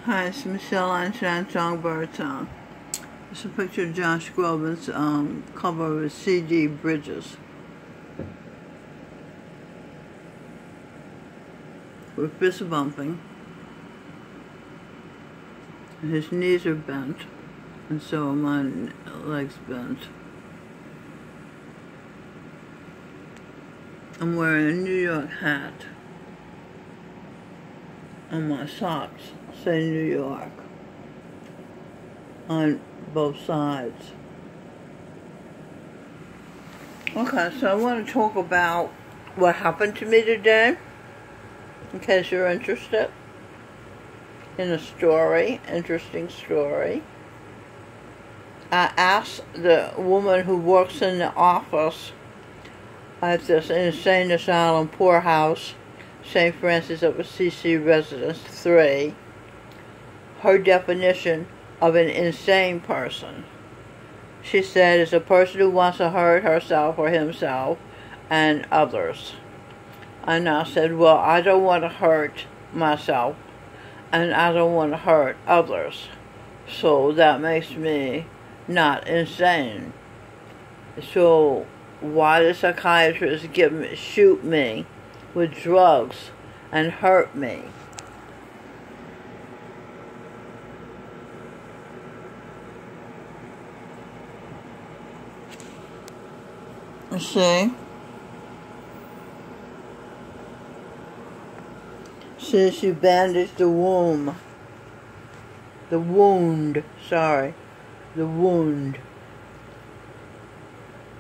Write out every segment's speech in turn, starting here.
Hi, it's Michelle Einstein Songbird Song. It's a picture of Josh Groban's cover of his CD, Bridges. With fist bumping. His knees are bent, and so are my legs bent. I'm wearing a New York hat. And my socks say New York on both sides. Okay, so I want to talk about what happened to me today, in case you're interested in a story, interesting story. I asked the woman who works in the office at this insane asylum poorhouse, St. Francis of Assisi Residence 3, her definition of an insane person. She said it's a person who wants to hurt herself or himself and others. And I said, well, I don't want to hurt myself and I don't want to hurt others. So that makes me not insane. So why does a psychiatrist shoot me with drugs and hurt me? You see? Since you bandaged the wound.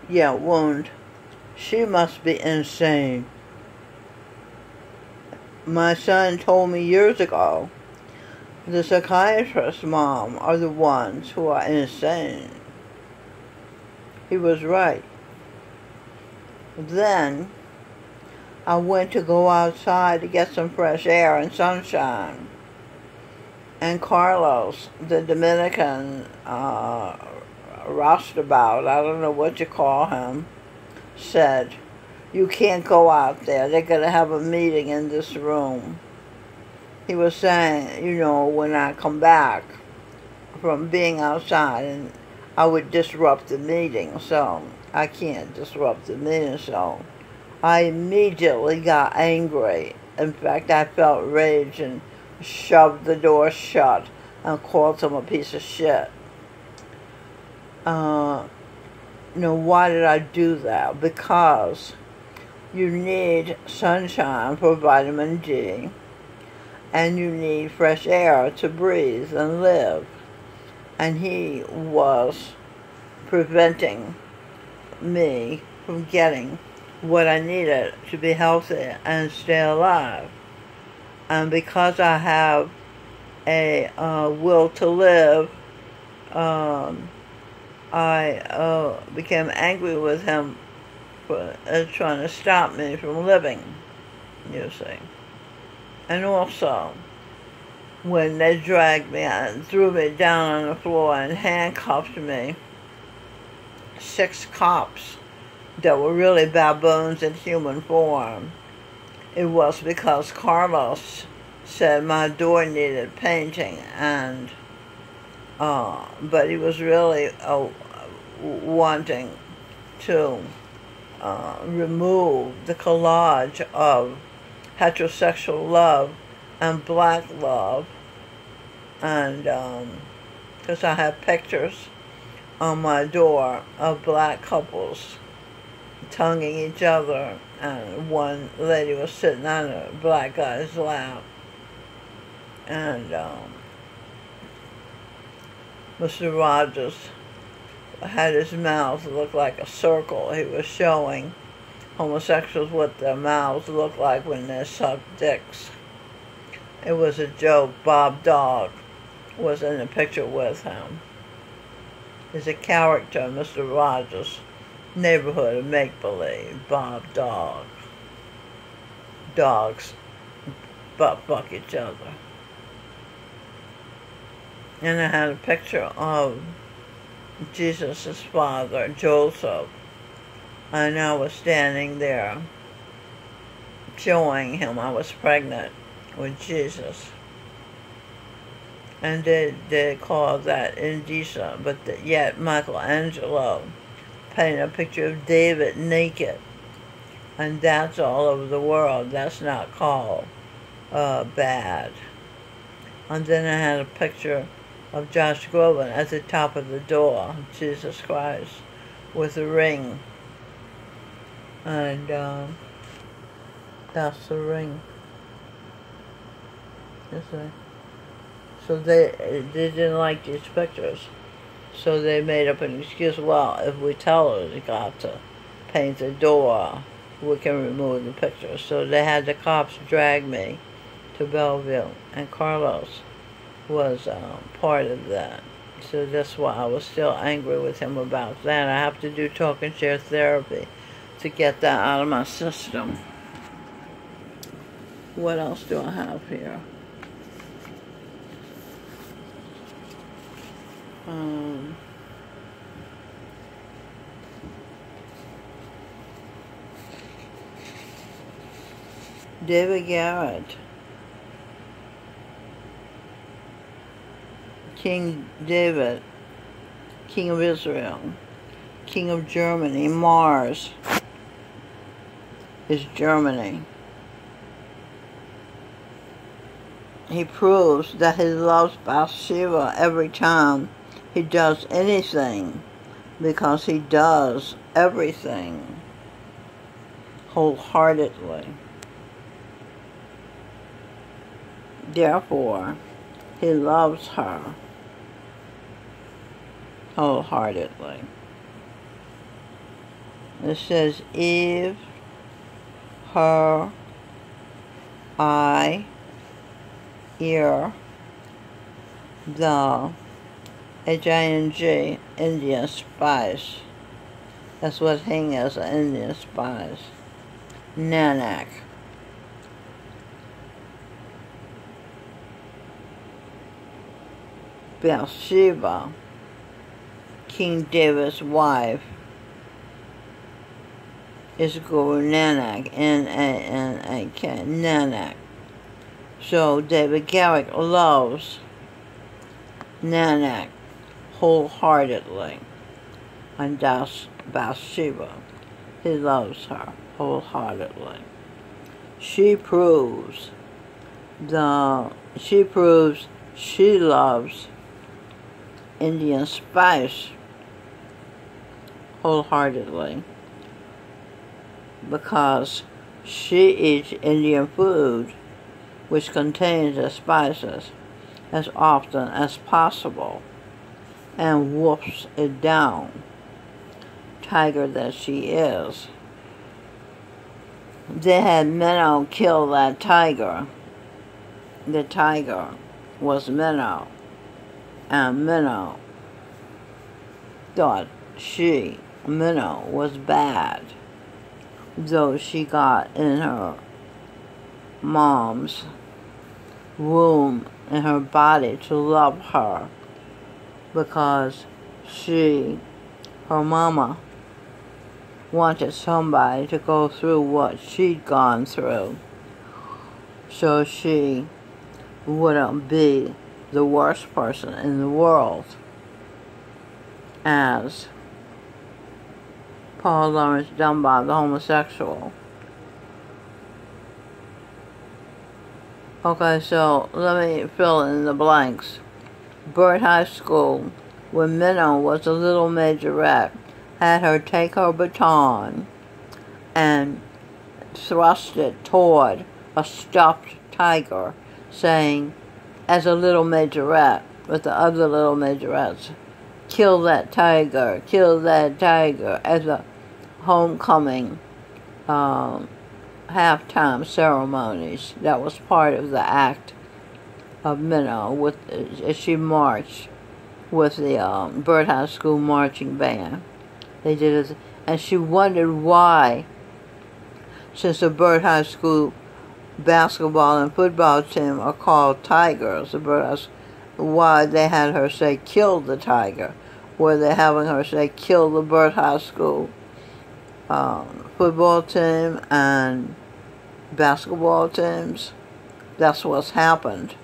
Yeah, wound. She must be insane. My son told me years ago, the psychiatrist's mom are the ones who are insane. He was right. Then I went to go outside to get some fresh air and sunshine. And Carlos, the Dominican roustabout, I don't know what you call him, said, you can't go out there. They're going to have a meeting in this room. He was saying, you know, when I come back from being outside, and I would disrupt the meeting, so I can't disrupt the meeting, so I immediately got angry. In fact, I felt rage and shoved the door shut and called him a piece of shit. Why did I do that? Because you need sunshine for vitamin D, and you need fresh air to breathe and live. And he was preventing me from getting what I needed to be healthy and stay alive. And because I have a will to live, I became angry with him for trying to stop me from living, you see. And also, when they dragged me and threw me down on the floor and handcuffed me, 6 cops that were really baboons in human form, it was because Carlos said my door needed painting, and but he was really wanting to remove the collage of heterosexual love and black love, and because I have pictures on my door of black couples tonguing each other, and one lady was sitting on a black guy's lap, and Mr. Rogers had his mouth look like a circle. He was showing homosexuals what their mouths look like when they suck dicks. It was a joke. Bob Dog was in the picture with him. He's a character in Mr. Rogers' neighborhood of make-believe. Bob Dog. Dogs butt fuck each other. And I had a picture of Jesus' father, Joseph, and I was standing there showing him I was pregnant with Jesus. and they call that indecent, but yet Michelangelo painted a picture of David naked, and that's all over the world. That's not called bad. And then I had a picture of Josh Groban at the top of the door, Jesus Christ, with a ring. And that's the ring. You see? So they didn't like these pictures. So they made up an excuse. Well, if we tell her they got to paint the door, we can remove the pictures. So they had the cops drag me to Bellevue, and Carlos was part of that. So that's why I was still angry with him about that. I have to do talk and share therapy to get that out of my system. What else do I have here? David Garrett, King David, King of Israel, King of Germany. Mars is Germany. He proves that he loves Bathsheba every time he does anything, because he does everything wholeheartedly. Therefore, he loves her wholeheartedly. It says, Eve, her, I, ear, the, H-I-N-G, Indian spice. That's what Hing is, an Indian spice. Nanak. Bathsheba, King David's wife, is Guru Nanak, N-A-N-A-K, Nanak. So David Garrett loves Nanak wholeheartedly, and that's Bathsheba. He loves her wholeheartedly. She proves she loves Indian spice wholeheartedly, because she eats Indian food which contains the spices as often as possible and wolfs it down, tiger that she is. They had Minnow kill that tiger. The tiger was Minnow, and Minnow thought Minnow was bad, though she got in her mom's womb in her body to love her, because her mama, wanted somebody to go through what she'd gone through, so she wouldn't be the worst person in the world, as Paul Lawrence Dunbar, the homosexual. Okay, so let me fill in the blanks. Burt High School, when Minnow was a little majorette, had her take her baton and thrust it toward a stuffed tiger, saying, as a little majorette with the other little majorettes, kill that tiger, as a homecoming halftime ceremonies. That was part of the act of Minnow, as she marched with the Burt High School marching band. They did it, and she wondered why, since the Burt High School basketball and football team are called Tigers, why they had her say, kill the tiger. Were they having her say, kill the Burt High School football team and basketball teams? That's what's happened.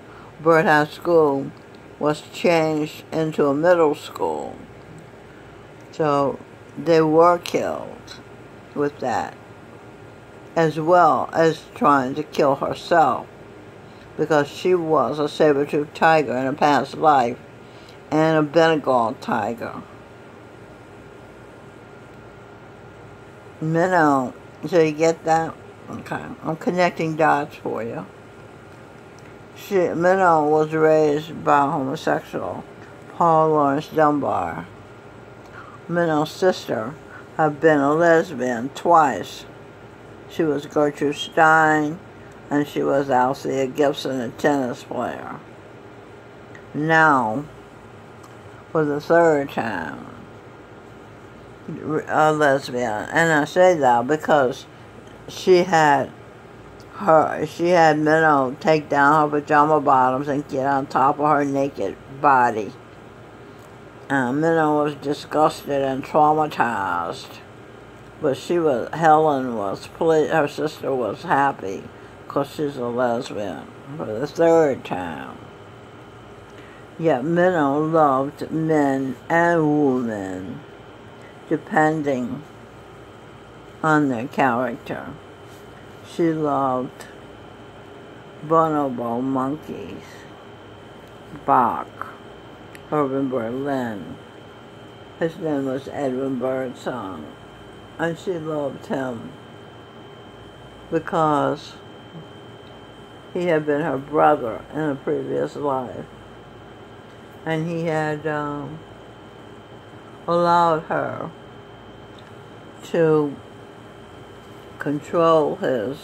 Burt High School was changed into a middle school. So they were killed with that, as well as trying to kill herself, because she was a saber-toothed tiger in a past life and a Bengal tiger. Minnow, so you get that? Okay, I'm connecting dots for you. Minnow was raised by a homosexual, Paul Lawrence Dunbar. Minnow's sister had been a lesbian twice. She was Gertrude Stein, and she was Althea Gibson, a tennis player. Now, for the third time, a lesbian. And I say that because she had Minnow take down her pajama bottoms and get on top of her naked body. Minnow was disgusted and traumatized, but Helen was pleased. Her sister was happy because she's a lesbian for the third time. Yet Minnow loved men and women, depending on their character. She loved bonobo monkeys, Bach, Irving Berlin. His name was Edwin Birdsong, and she loved him because he had been her brother in a previous life, and he had allowed her to control his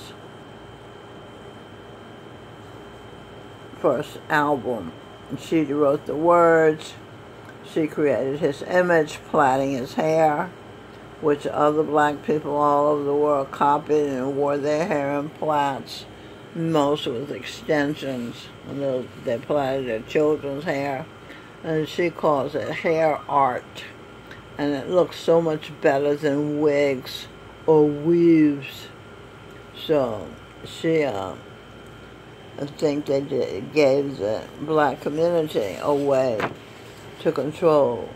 first album. She wrote the words, she created his image, plaiting his hair, which other black people all over the world copied and wore their hair in plaits, most with extensions, and they plaited their children's hair, and she calls it hair art, and it looks so much better than wigs or weaves. So she, I think they gave the black community a way to control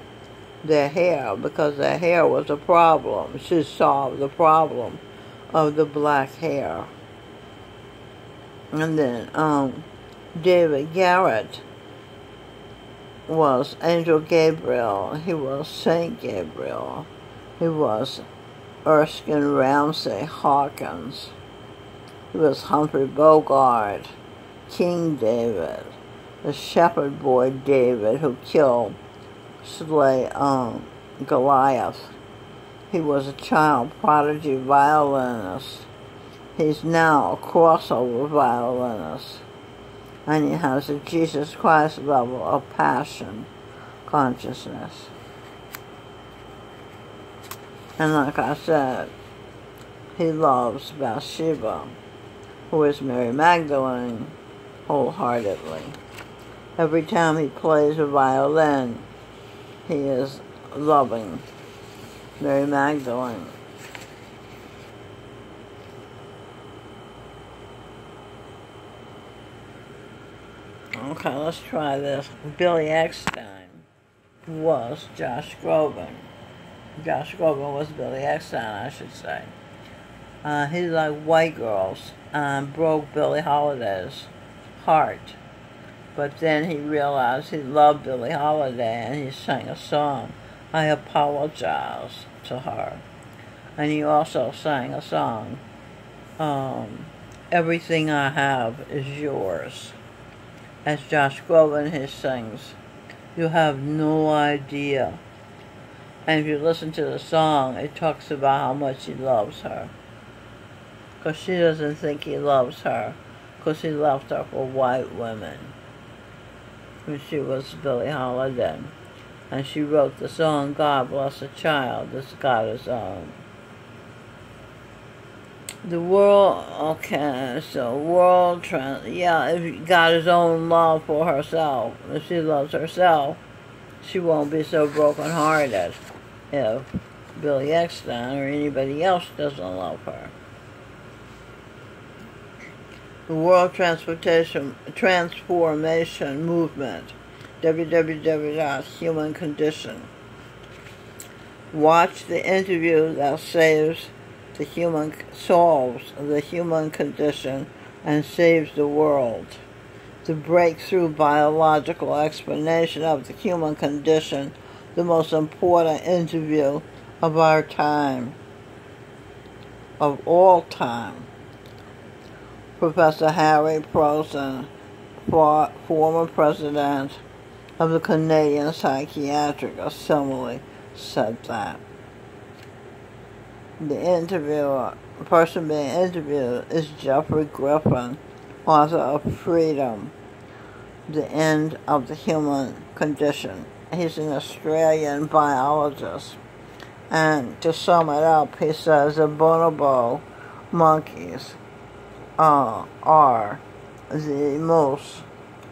their hair, because their hair was a problem. She solved the problem of the black hair. And then David Garrett was Angel Gabriel. He was Saint Gabriel. He was Erskine Ramsay Hawkins. He was Humphrey Bogart, King David, the shepherd boy David who killed Goliath. He was a child prodigy violinist. He's now a crossover violinist. And he has a Jesus Christ level of passion, consciousness. And like I said, he loves Bathsheba, who is Mary Magdalene, wholeheartedly. Every time he plays a violin, he is loving Mary Magdalene. Okay, let's try this. Billy Eckstein was Josh Groban. Josh Groban was Billy Eckstein, I should say. He liked white girls and broke Billie Holiday's heart. But then he realized he loved Billie Holiday, and he sang a song, I Apologize, to her. And he also sang a song, Everything I Have Is Yours. As Josh Groban, he sings, you have no idea. And if you listen to the song, it talks about how much he loves her. Because she doesn't think he loves her, because he left her for white women when she was Billie Holiday. And she wrote the song, God Bless a Child, that's got his own. The world, okay, so world trend, yeah, if he got his own love for herself, if she loves herself, she won't be so brokenhearted if Billy Eckstein or anybody else doesn't love her. The World Transformation Movement www.humancondition. Watch the interview that solves the human condition and saves the world. The breakthrough biological explanation of the human condition, the most important interview of our time, of all time. Professor Harry Prosen, former president of the Canadian Psychiatric Assembly, said that. The person being interviewed is Jeffrey Griffin, author of Freedom, The End of the Human Condition. He's an Australian biologist. And to sum it up, he says the bonobo monkeys are the most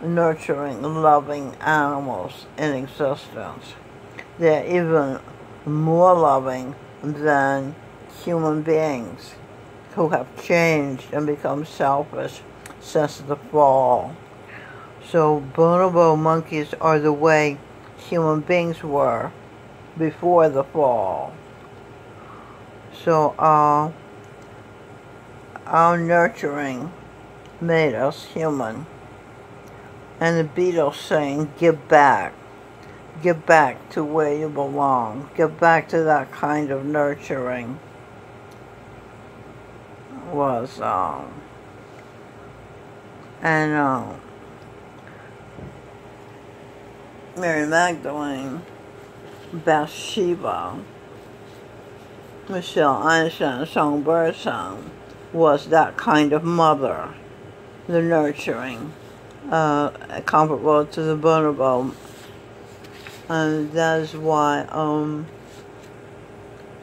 nurturing, loving animals in existence. They're even more loving than human beings who have changed and become selfish since the fall. So bonobo monkeys are the way human beings were before the fall. So our nurturing made us human. And the Beatles saying, give back to where you belong, give back to that kind of nurturing was Mary Magdalene, Bathsheba, Michelle Einstein's song Birdsong was that kind of mother, the nurturing, comparable to the bonobo. And that is why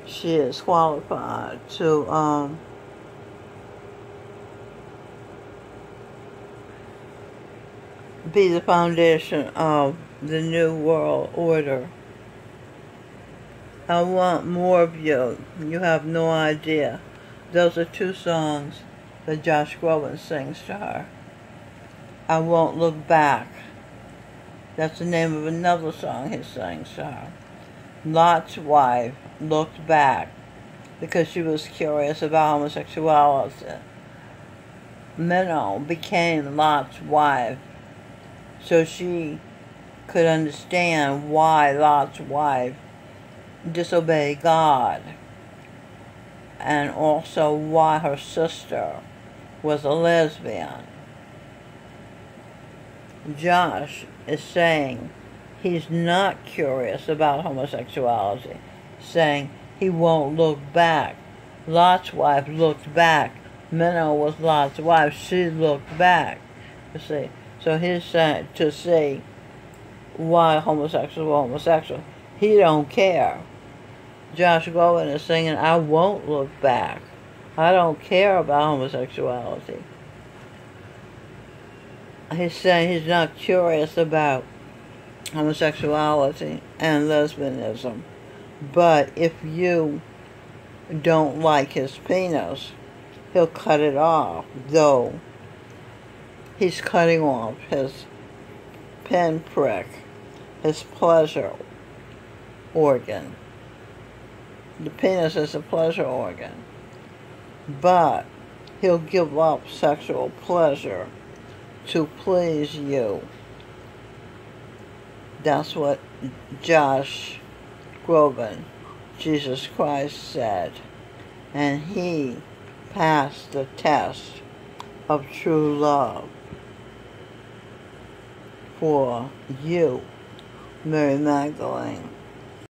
she is qualified to be the foundation of the New World Order. I want more of you. You have no idea. Those are 2 songs that Josh Groban sings to her. I Won't Look Back. That's the name of another song he sings to her. Lot's wife looked back because she was curious about homosexuality. Minnow became Lot's wife so she could understand why Lot's wife disobeyed God, and also why her sister was a lesbian. Josh is saying he's not curious about homosexuality, saying he won't look back. Lot's wife looked back. Minnow was Lot's wife. She looked back. You see, so he's saying to see why homosexuals were homosexual. He don't care. Josh Groban is singing, I won't look back. I don't care about homosexuality. He's saying he's not curious about homosexuality and lesbianism. But if you don't like his penis, he'll cut it off, though he's cutting off his pinprick, his pleasure organ. The penis is a pleasure organ. But he'll give up sexual pleasure to please you. That's what Josh Groban, Jesus Christ, said. And he passed the test of true love for you, Mary Magdalene.